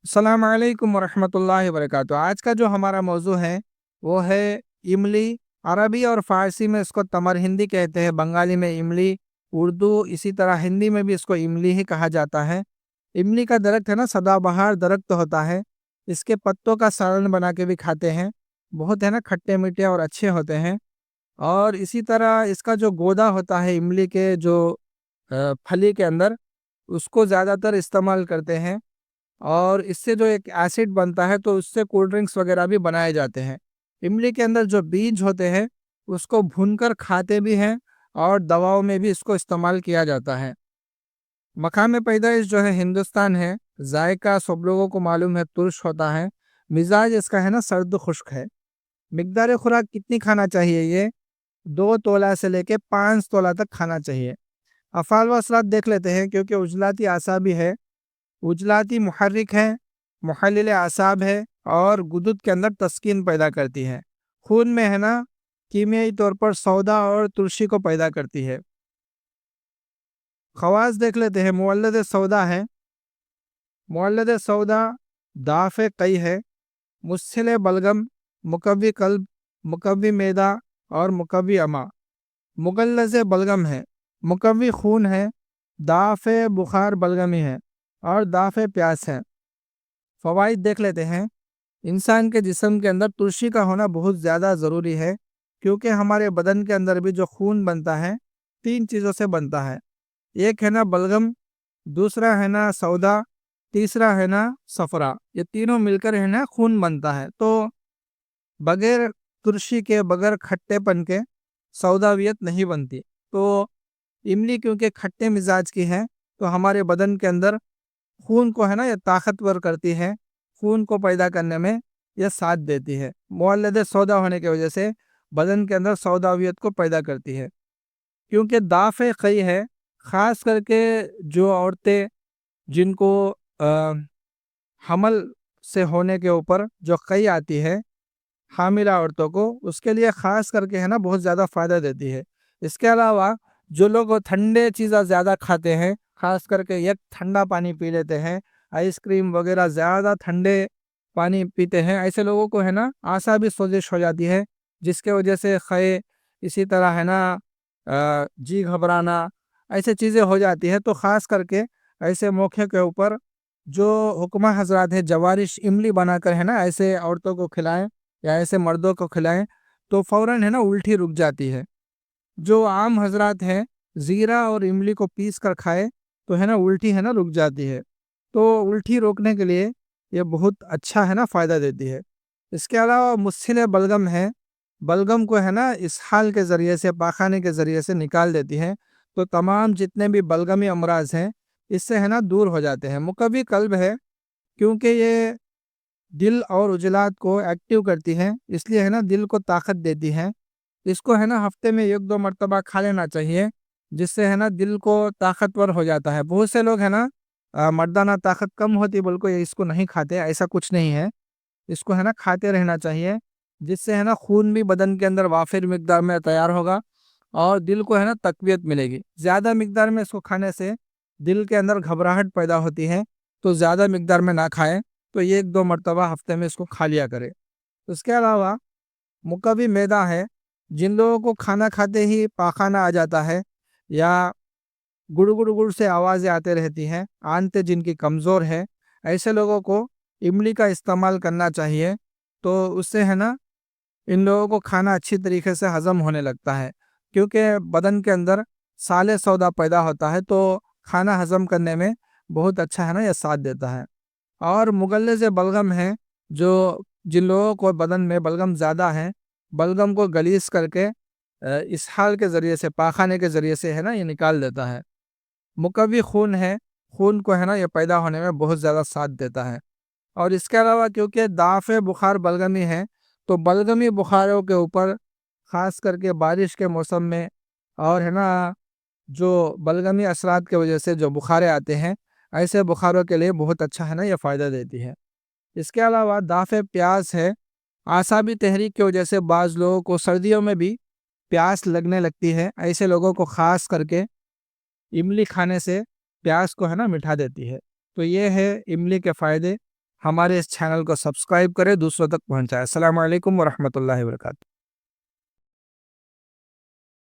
अस्सलाम वालेकुम वरहमतुल्लाहि वबरकातुहू। आज का जो हमारा मौजू है वो है इमली। अरबी और फ़ारसी में इसको तमर हिंदी कहते हैं, बंगाली में इमली, उर्दू इसी तरह हिंदी में भी इसको इमली ही कहा जाता है। इमली का दरख्त है ना, सदाबहार दरख्त होता है। इसके पत्तों का सालन बना के भी खाते हैं। बहुत है ना, खट्टे मीठे और अच्छे होते हैं। और इसी तरह इसका जो गोदा होता है इमली के जो फली के अंदर, उसको ज़्यादातर इस्तेमाल करते हैं। और इससे जो एक एसिड बनता है तो उससे कोल्ड ड्रिंक्स वगैरह भी बनाए जाते हैं। इमली के अंदर जो बीज होते हैं उसको भूनकर खाते भी हैं, और दवाओं में भी इसको इस्तेमाल किया जाता है। मकाम पैदाइश जो है हिंदुस्तान है। जायका सब लोगों को मालूम है, तुर्श होता है। मिजाज इसका है ना, सर्द खुश्क है। मिकदार खुराक कितनी खाना चाहिए? ये 2 तोला से लेके 5 तोला तक खाना चाहिए। अफ़ाल व असरात देख लेते हैं, क्योंकि उजलाती आसाबी है। उजलाती मुहर्रिक है, मुहल्लिल आसाब है, और गुदुद के अंदर तस्कीन पैदा करती है। खून में है ना, कीमियाई तौर पर सौदा और तुलसी को पैदा करती है। खवास देख लेते हैं। मुवल्लद सौदा है। मुवल्लद सौदा दाफ़े कई है, मुस्सिल बलगम, मुकव्वी कल्ब, मुकव्वी मैदा और मुकव्वी अमा। मुगल्लज़ बलगम है, मुकव्वी खून है, दाफ़े बुखार बलगमी है, और दाफ़े प्यास है। फ़वाइद देख लेते हैं। इंसान के जिस्म के अंदर तुलसी का होना बहुत ज़्यादा ज़रूरी है, क्योंकि हमारे बदन के अंदर भी जो खून बनता है 3 चीज़ों से बनता है। एक है ना बलगम, दूसरा है ना सौदा, तीसरा है ना सफ़रा। ये तीनों मिलकर है ना खून बनता है। तो बगैर तुलसी के, बगैर खट्टेपन के सौदावियत नहीं बनती। तो इमली क्योंकि खट्टे मिजाज की है, तो हमारे बदन के अंदर खून को है ना ये ताकतवर करती है। खून को पैदा करने में यह साथ देती है। मुवल्लद सौदा होने की वजह से बदन के अंदर सौदावियत को पैदा करती है। क्योंकि दाफ़े कई है, ख़ास करके जो औरतें जिनको अ, हमल से होने के ऊपर जो कई आती है, हामिला औरतों को, उसके लिए ख़ास करके है ना बहुत ज़्यादा फ़ायदा देती है। इसके अलावा जो लोग ठंडे चीज़ें ज़्यादा खाते हैं, ख़ास करके एक ठंडा पानी पी लेते हैं, आइसक्रीम वगैरह ज़्यादा ठंडे पानी पीते हैं, ऐसे लोगों को है ना आसाबी सोजिश हो जाती है, जिसके वजह से ख़य, इसी तरह है ना जी घबराना, ऐसे चीज़ें हो जाती है। तो ख़ास करके ऐसे मौके के ऊपर जो हुक्मा हजरात है, जवारिश इमली बनाकर है ना ऐसे औरतों को खिलाएं या ऐसे मर्दों को खिलाएं, तो फ़ौरन है ना उल्टी रुक जाती है। जो आम हजरात हैं, ज़ीरा और इमली को पीस कर खाए तो है ना उल्टी है ना रुक जाती है। तो उल्टी रोकने के लिए ये बहुत अच्छा है ना फ़ायदा देती है। इसके अलावा मुस्सिल बलगम है। बलगम को है ना इसहाल के ज़रिए से, पाखाने के ज़रिए से निकाल देती है। तो तमाम जितने भी बलगमी अमराज हैं, इससे है ना दूर हो जाते हैं। मुकव्वी कल्ब है, क्योंकि ये दिल और उजलात को एक्टिव करती है, इसलिए है ना दिल को ताकत देती है। इसको है ना हफ्ते में 1-2 मरतबा खा लेना चाहिए, जिससे है ना दिल को ताकतवर हो जाता है। बहुत से लोग है ना मर्दाना ताकत कम होती बोल को ये इसको नहीं खाते, ऐसा कुछ नहीं है। इसको है ना खाते रहना चाहिए, जिससे है ना खून भी बदन के अंदर वाफिर मिकदार में तैयार होगा, और दिल को है ना तकवीत मिलेगी। ज़्यादा मिकदार में इसको खाने से दिल के अंदर घबराहट पैदा होती है, तो ज़्यादा मिकदार में ना खाएं। तो ये 1-2 मरतबा हफ्ते में इसको खा लिया करें। उसके अलावा मुकव्वी मैदा है। जिन लोगों को खाना खाते ही पाखाना आ जाता है, या गुड़ गुड़ गुड़ से आवाज़ें आते रहती हैं, आंतें जिनकी कमज़ोर है, ऐसे लोगों को इमली का इस्तेमाल करना चाहिए। तो उससे है ना इन लोगों को खाना अच्छी तरीके से हज़म होने लगता है, क्योंकि बदन के अंदर साले सौदा पैदा होता है, तो खाना हज़म करने में बहुत अच्छा है ना यह साथ देता है। और मुगल्लिज़ बलगम है, जो जिन लोगों को बदन में बलगम ज़्यादा है, बलगम को गलीज़ करके इसहाल के ज़रिए से, पाखाने के ज़रिए से है ना ये निकाल देता है। मुकव्वी खून है, खून को है ना ये पैदा होने में बहुत ज़्यादा साथ देता है। और इसके अलावा क्योंकि दाफ़े बुखार बलगमी है, तो बलगमी बुखारों के ऊपर, ख़ास करके बारिश के मौसम में, और है ना जो बलगमी असरात की वजह से जो बुखारें आते हैं, ऐसे बुखारों के लिए बहुत अच्छा है ना ये फ़ायदा देती है। इसके अलावा दाफ़े प्यास है। आसाबी तहरीक की वजह से बाज़ लोगों को सर्दियों में भी प्यास लगने लगती है, ऐसे लोगों को ख़ास करके इमली खाने से प्यास को है ना मिटा देती है। तो ये है इमली के फ़ायदे। ہمارے اس چینل کو سبسکرائب کریں، دوسروں تک پہنچائیں۔ السلام علیکم ورحمۃ اللہ وبرکاتہ۔